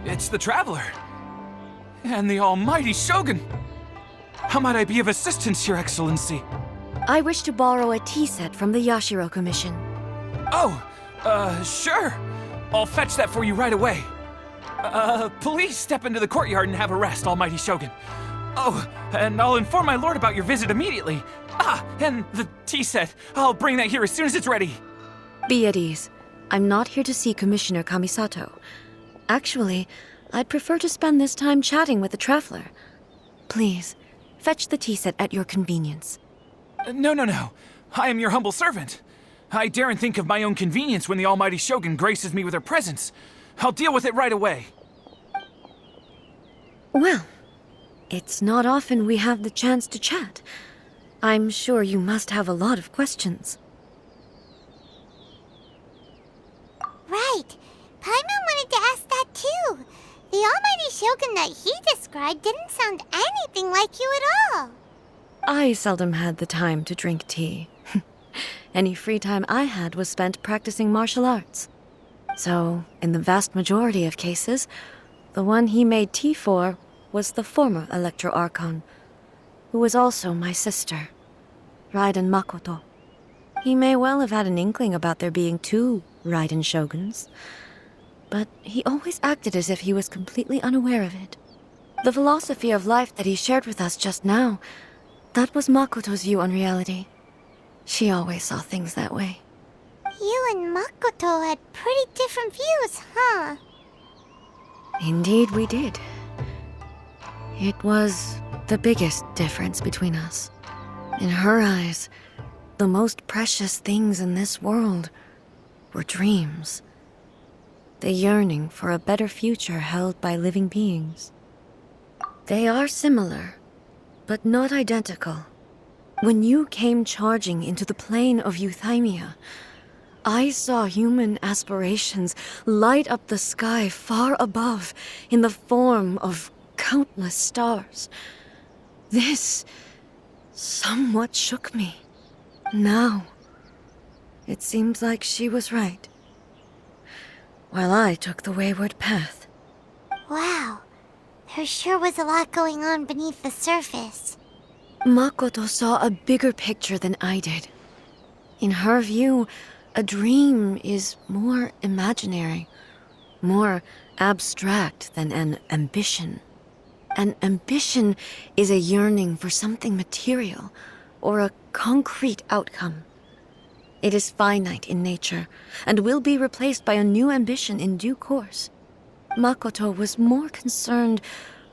It's the Traveler. And the almighty Shogun. How might I be of assistance, Your Excellency? I wish to borrow a tea set from the Yashiro Commission. Oh, sure. I'll fetch that for you right away. Please step into the courtyard and have a rest, almighty Shogun. Oh, and I'll inform my lord about your visit immediately. Ah, and the tea set. I'll bring that here as soon as it's ready. Be at ease. I'm not here to see Commissioner Kamisato. Actually, I'd prefer to spend this time chatting with the Traveler. Please, fetch the tea set at your convenience. No. I am your humble servant. I daren't think of my own convenience when the almighty Shogun graces me with her presence. I'll deal with it right away. Well, it's not often we have the chance to chat. I'm sure you must have a lot of questions. Right. Paimon wanted to ask that too. The almighty Shogun that he described didn't sound anything like you at all. I seldom had the time to drink tea. Any free time I had was spent practicing martial arts. So, in the vast majority of cases, the one he made tea for was the former Electro Archon, who was also my sister, Raiden Makoto. He may well have had an inkling about there being two Raiden Shoguns, but he always acted as if he was completely unaware of it. The philosophy of life that he shared with us just now, that was Makoto's view on reality. She always saw things that way. You and Makoto had pretty different views, huh? Indeed we did. It was the biggest difference between us. In her eyes, the most precious things in this world were dreams. The yearning for a better future held by living beings. They are similar, but not identical. When you came charging into the plane of Euthymia, I saw human aspirations light up the sky far above in the form of countless stars. This somewhat shook me. Now, it seems like she was right, while I took the wayward path. Wow, there sure was a lot going on beneath the surface. Makoto saw a bigger picture than I did. In her view, a dream is more imaginary, more abstract than an ambition. An ambition is a yearning for something material or a concrete outcome. It is finite in nature and will be replaced by a new ambition in due course. Makoto was more concerned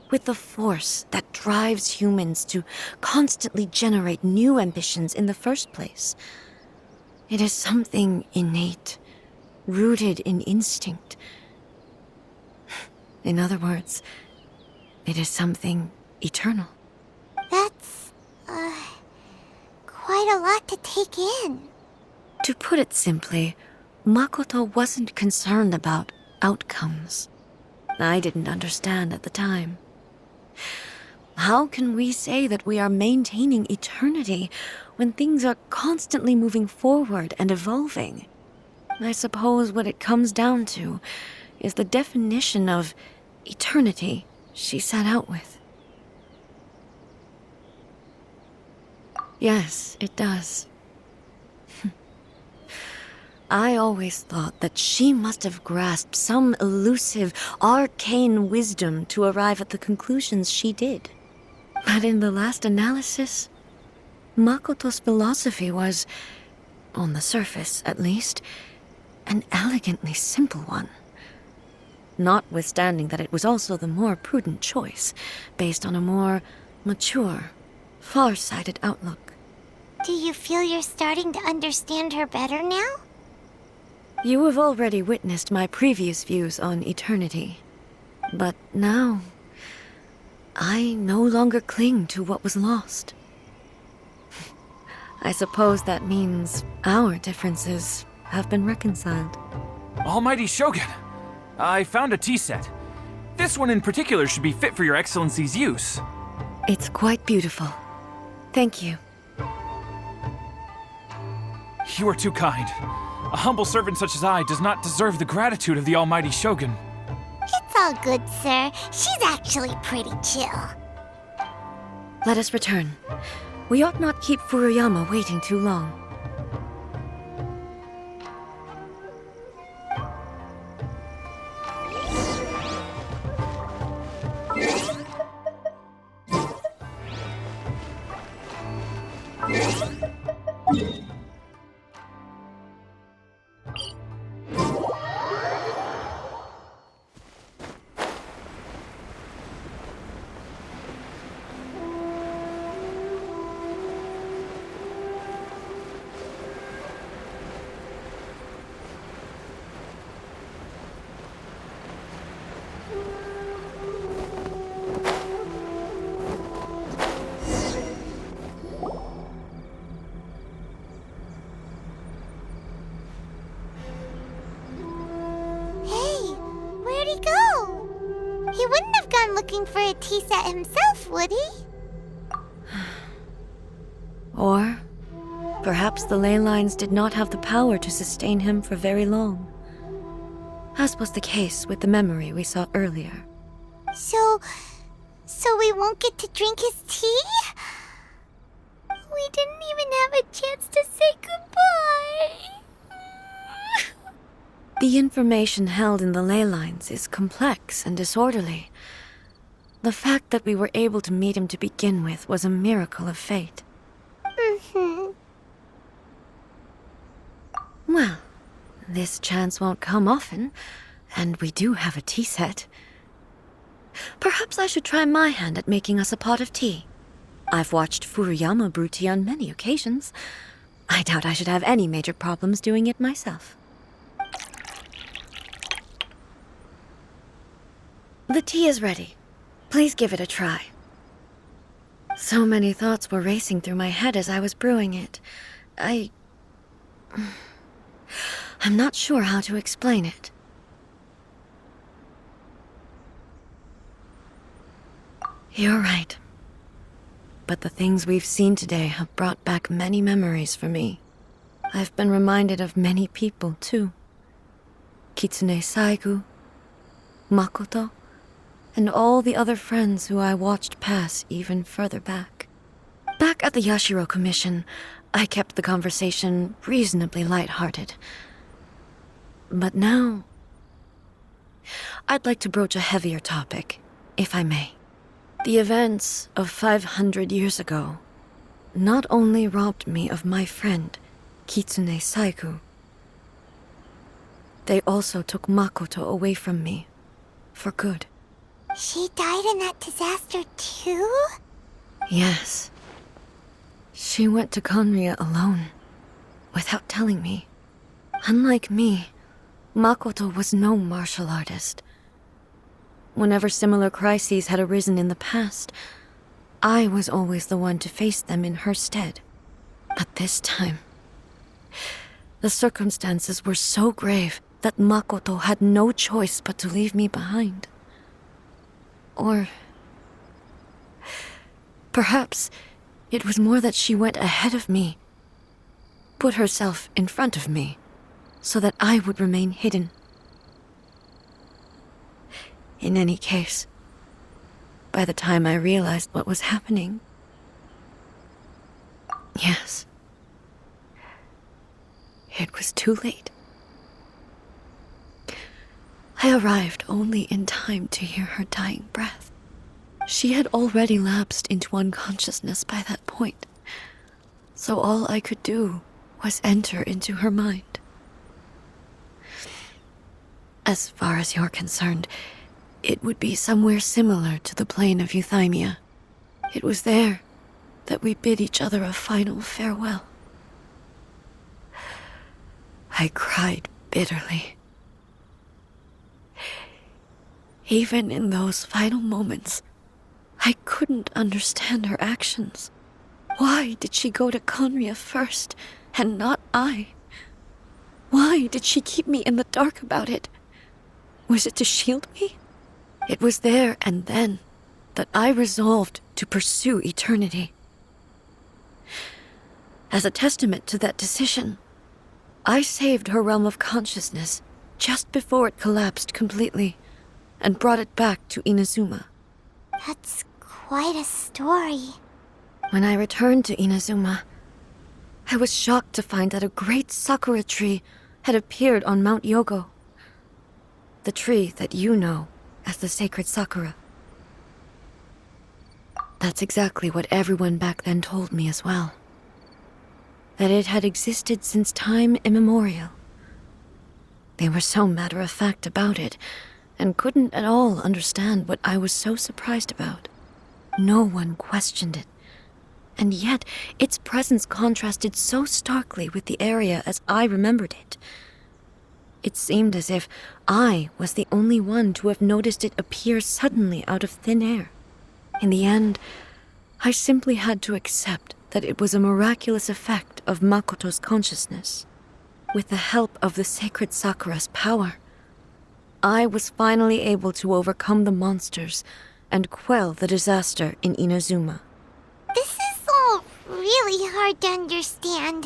with the force that drives humans to constantly generate new ambitions in the first place. It is something innate, rooted in instinct. In other words, it is something eternal. That's, quite a lot to take in. To put it simply, Makoto wasn't concerned about outcomes. I didn't understand at the time. How can we say that we are maintaining eternity when things are constantly moving forward and evolving? I suppose what it comes down to is the definition of eternity she set out with. Yes, it does. I always thought that she must have grasped some elusive, arcane wisdom to arrive at the conclusions she did. But in the last analysis, Makoto's philosophy was, on the surface at least, an elegantly simple one. Notwithstanding that it was also the more prudent choice, based on a more mature, far-sighted outlook. Do you feel you're starting to understand her better now? You have already witnessed my previous views on eternity. But now, I no longer cling to what was lost. I suppose that means our differences have been reconciled. Almighty Shogun, I found a tea set. This one in particular should be fit for your Excellency's use. It's quite beautiful. Thank you. You are too kind. A humble servant such as I does not deserve the gratitude of the almighty Shogun. It's all good, sir. She's actually pretty chill. Let us return. We ought not keep Furuyama waiting too long. He wouldn't have gone looking for a tea set himself, would he? Or perhaps the ley lines did not have the power to sustain him for very long, as was the case with the memory we saw earlier. So we won't get to drink his tea? We didn't even have a chance to say goodbye. The information held in the ley lines is complex and disorderly. The fact that we were able to meet him to begin with was a miracle of fate. Well, this chance won't come often, and we do have a tea set. Perhaps I should try my hand at making us a pot of tea. I've watched Furuyama brew tea on many occasions. I doubt I should have any major problems doing it myself. The tea is ready. Please give it a try. So many thoughts were racing through my head as I was brewing it. I'm not sure how to explain it. You're right. But the things we've seen today have brought back many memories for me. I've been reminded of many people, too. Kitsune Saigu, Makoto, and all the other friends who I watched pass even further back. Back at the Yashiro Commission, I kept the conversation reasonably lighthearted. But now, I'd like to broach a heavier topic, if I may. The events of 500 years ago not only robbed me of my friend, Kitsune Saigu, they also took Makoto away from me, for good. She died in that disaster too? Yes. She went to Conria alone, without telling me. Unlike me, Makoto was no martial artist. Whenever similar crises had arisen in the past, I was always the one to face them in her stead. But this time, the circumstances were so grave that Makoto had no choice but to leave me behind. Or perhaps it was more that she went ahead of me, put herself in front of me, so that I would remain hidden. In any case, by the time I realized what was happening, yes, it was too late. I arrived only in time to hear her dying breath. She had already lapsed into unconsciousness by that point, so all I could do was enter into her mind. As far as you're concerned, it would be somewhere similar to the plane of Euthymia. It was there that we bid each other a final farewell. I cried bitterly. Even in those final moments, I couldn't understand her actions. Why did she go to Conria first, and not I? Why did she keep me in the dark about it? Was it to shield me? It was there and then that I resolved to pursue eternity. As a testament to that decision, I saved her realm of consciousness just before it collapsed completely and brought it back to Inazuma. That's quite a story. When I returned to Inazuma, I was shocked to find that a great sakura tree had appeared on Mount Yogo. The tree that you know as the sacred sakura. That's exactly what everyone back then told me as well. That it had existed since time immemorial. They were so matter-of-fact about it, and couldn't at all understand what I was so surprised about. No one questioned it. And yet, its presence contrasted so starkly with the area as I remembered it. It seemed as if I was the only one to have noticed it appear suddenly out of thin air. In the end, I simply had to accept that it was a miraculous effect of Makoto's consciousness. With the help of the sacred Sakura's power, I was finally able to overcome the monsters and quell the disaster in Inazuma. This is all really hard to understand.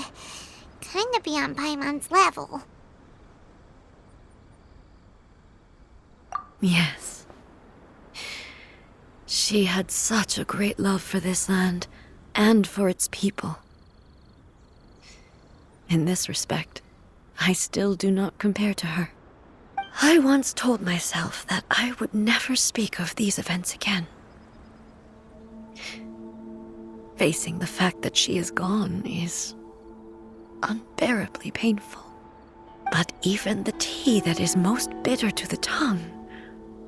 Kinda beyond Paimon's level. Yes. She had such a great love for this land and for its people. In this respect, I still do not compare to her. I once told myself that I would never speak of these events again. Facing the fact that she is gone is unbearably painful. But even the tea that is most bitter to the tongue,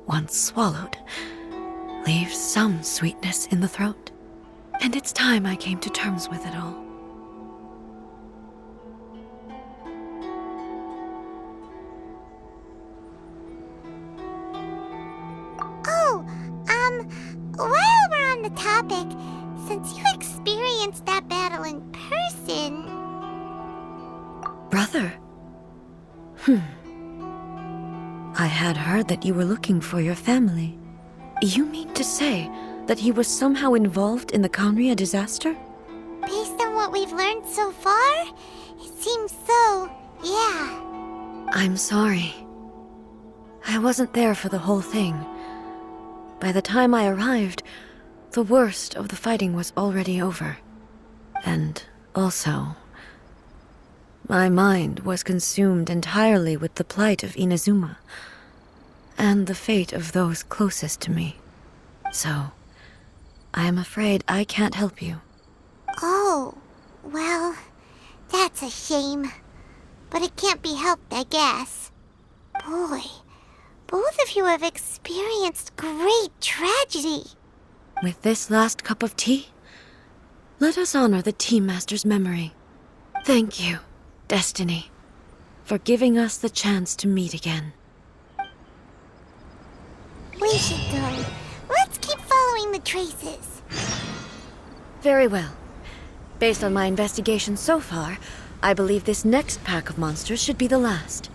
once swallowed, leaves some sweetness in the throat. And it's time I came to terms with it all. While we're on the topic, since you experienced that battle in person... Brother? I had heard that you were looking for your family. You mean to say that he was somehow involved in the Kanria disaster? Based on what we've learned so far, it seems so, yeah. I'm sorry. I wasn't there for the whole thing. By the time I arrived, the worst of the fighting was already over. And also, my mind was consumed entirely with the plight of Inazuma and the fate of those closest to me. So, I am afraid I can't help you. Oh, well, that's a shame. But it can't be helped, I guess. Boy, both of you have experienced great tragedy. With this last cup of tea, let us honor the Tea Master's memory. Thank you, Destiny, for giving us the chance to meet again. We should go. Let's keep following the traces. Very well. Based on my investigation so far, I believe this next pack of monsters should be the last.